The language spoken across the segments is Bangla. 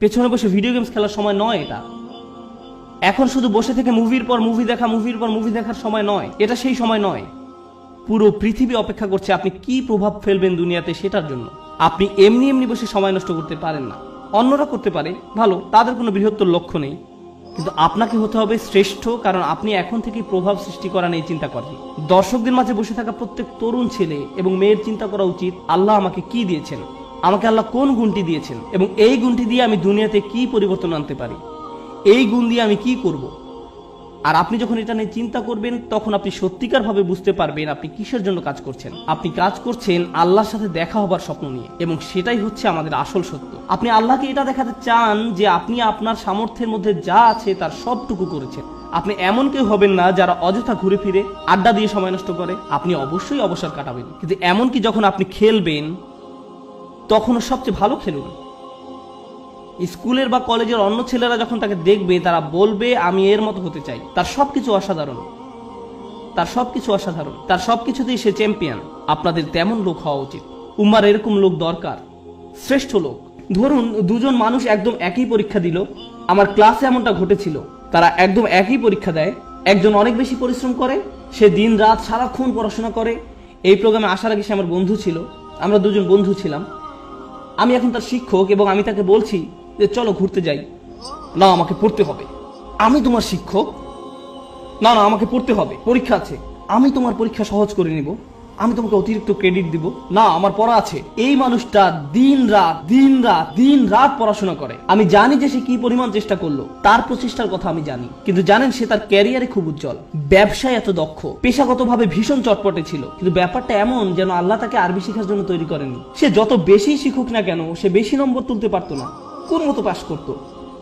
পেছনে বসে ভিডিও গেমস খেলার সময় নয় এটা। এখন শুধু বসে থেকে মুভির পর মুভি দেখা, মুভির পর মুভি দেখার সময় নয়, এটা সেই সময় নয়। পুরো পৃথিবী অপেক্ষা করছে আপনি কি প্রভাব ফেলবেন দুনিয়াতে সেটার জন্য। আপনি এমনি এমনি বসে সময় নষ্ট করতে পারেন না। অন্যরা করতে পারে, ভালো, তাদের কোনো বৃহত্তর লক্ষ্য নেই, কিন্তু আপনাকে হতে হবে শ্রেষ্ঠ, কারণ আপনি এখন থেকেই প্রভাব সৃষ্টি করা নিয়ে চিন্তা করেন। দর্শকদের মাঝে বসে থাকা প্রত্যেক তরুণ ছেলে এবং মেয়ের চিন্তা করা উচিত, আল্লাহ আমাকে কি দিয়েছেন, আমাকে আল্লাহ কোন গুণটি দিয়েছেন, এবং এই গুণটি দিয়ে আমি দুনিয়াতে কি পরিবর্তন আনতে পারি, এই গুণ দিয়ে আমি কি করব। আর আপনি যখন এটা নিয়ে চিন্তা করবেন, তখন আপনি সত্যিকার ভাবে বুঝতে পারবেন আপনি কিসের জন্য কাজ করছেন। আপনি কাজ করছেন আল্লাহর সাথে দেখা হবার স্বপ্ন নিয়ে, এবং সেটাই হচ্ছে আমাদের আসল সত্য। আপনি আল্লাহকে এটা দেখাতে চান যে আপনি আপনার সামর্থ্যের মধ্যে যা আছে তার সবটুকু করেছেন। আপনি এমন কেউ হবেন না যারা অযথা ঘুরে ফিরে আড্ডা দিয়ে সময় নষ্ট করে। আপনি অবশ্যই অবসর কাটাবেন, কিন্তু এমনকি যখন আপনি খেলবেন তখনও সবচেয়ে ভালো খেলুন। স্কুলের বা কলেজের অন্য ছেলেরা যখন তাকে দেখবে, তারা বলবে আমি এর মতো হতে চাই। তার সবকিছু অসাধারণ, তার সবকিছু অসাধারণ, তার সবকিছুতেই সে চ্যাম্পিয়ন। আপনাদের তেমন লোক হওয়া উচিত। উম্মার এরকম লোক দরকার, শ্রেষ্ঠ লোক। ধরুন দুজন মানুষ একদম একই পরীক্ষা দিল। আমার ক্লাসে এমনটা ঘটেছিল। তারা একদম একই পরীক্ষা দেয়। একজন অনেক বেশি পরিশ্রম করে, সে দিন রাত সারাক্ষণ পড়াশোনা করে। এই প্রোগ্রামে আসার আগে সে আমার বন্ধু ছিল, আমরা দুজন বন্ধু ছিলাম। আমি এখন তার শিক্ষক, এবং আমি তাকে বলছি যে চলো ঘুরতে যাই। না, আমাকে পড়তে হবে। আমি তোমার শিক্ষক, না না আমাকে পড়তে হবে, পরীক্ষা আছে। আমি তোমার পরীক্ষা সহজ করে নিব, আমি তোমাকে অতিরিক্ত ক্রেডিট দিব। না, আমার পড়া আছে। এই মানুষটা দিন রাত দিন রাত দিন রাত পড়াশোনা করে। আমি জানি যে সে কি পরিমাণ চেষ্টা করলো, তার প্রচেষ্টার কথা আমি জানি। কিন্তু জানেন, সে তার ক্যারিয়ারে খুব উজ্জ্বল, ব্যবসায় এত দক্ষ, পেশাগতভাবে ভীষণ চটপটে ছিল। কিন্তু ব্যাপারটা এমন যেন আল্লাহ তাকে আরবি শেখার জন্য তৈরি করেননি। সে যত বেশি শিখুক না কেন, সে বেশি নম্বর তুলতে পারতো না। কোন মতো পাশ করতো,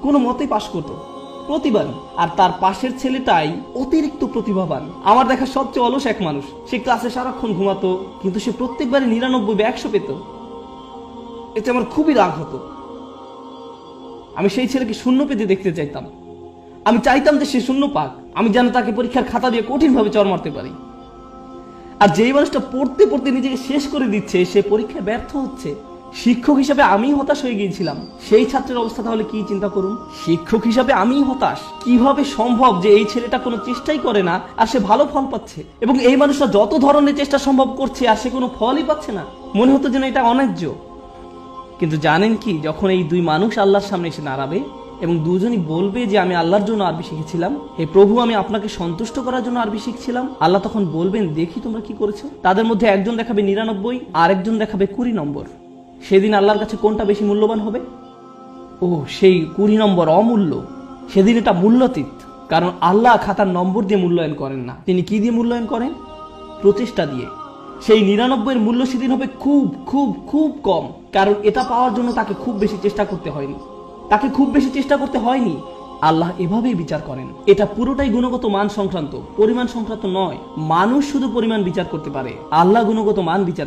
কোনো মতেই পাশ করতো প্রতিবারই। আর তার পাশের ছেলেটাই অতিরিক্ত প্রতিভাবান, আমার দেখা সবচেয়ে অলস এক মানুষ। সে ক্লাসে সারাক্ষণ ঘুমাতো, কিন্তু সে প্রত্যেকবারই 99 বা 100 পেত। এতে আমার খুবই রাগ হতো। আমি সেই ছেলেকে শূন্য পেতে দেখতে চাইতাম। আমি চাইতাম যে সে শূন্য পাক, আমি যেন তাকে পরীক্ষার খাতা দিয়ে কঠিনভাবে চড় মারতে পারি। আর যেই মানুষটা পড়তে পড়তে নিজেকে শেষ করে দিচ্ছে, সে পরীক্ষায় ব্যর্থ হচ্ছে। শিক্ষক হিসাবে আমি হতাশ হয়ে গিয়েছিলাম। সেই ছাত্রের অবস্থা তাহলে কি চিন্তা করুন। শিক্ষক হিসাবে আমি হতাশ। কিভাবে সম্ভব যে এই ছেলেটা কোনো চেষ্টাই করে না আর সে ভালো ফল পাচ্ছে, এবং এই মানুষটা যত ধরনের চেষ্টা সম্ভব করছে আর সে কোনো ফলই পাচ্ছে না। মনে হতো যেন এটা অন্যায্য। কিন্তু জানেন কি, যখন এই দুই মানুষ আল্লাহর সামনে এসে দাঁড়াবে এবং দুজনই বলবে যে আমি আল্লাহর জন্য আরবি শিখেছিলাম, হে প্রভু আমি আপনাকে সন্তুষ্ট করার জন্য আরবি শিখছিলাম, আল্লাহ তখন বলবেন দেখি তোমরা কি করেছো। তাদের মধ্যে একজন দেখাবে 99 আর একজন দেখাবে 20 নম্বর। সেদিন আল্লাহর কাছে কোনটা বেশি মূল্যবান হবে? ও, সেই 20 নম্বর অমূল্য। সেদিন এটা মূল্যাতীত, কারণ আল্লাহ খাতার নম্বর দিয়ে মূল্যায়ন করেন না। তিনি কি দিয়ে মূল্যায়ন করেন? প্রচেষ্টা দিয়ে। সেই 99 মূল্য সেদিন হবে খুব খুব খুব কম, কারণ এটা পাওয়ার জন্য তাকে খুব বেশি চেষ্টা করতে হয়নি। তাকে খুব বেশি চেষ্টা করতে হয়নি। আল্লাহ এভাবেই বিচার করেন। এটা পুরোটাই গুণগত মান সংক্রান্ত, পরিমাণ সংক্রান্ত নয়। মানুষ শুধু পরিমাণ বিচার করতে পারে, আল্লাহ গুণগত মান বিচার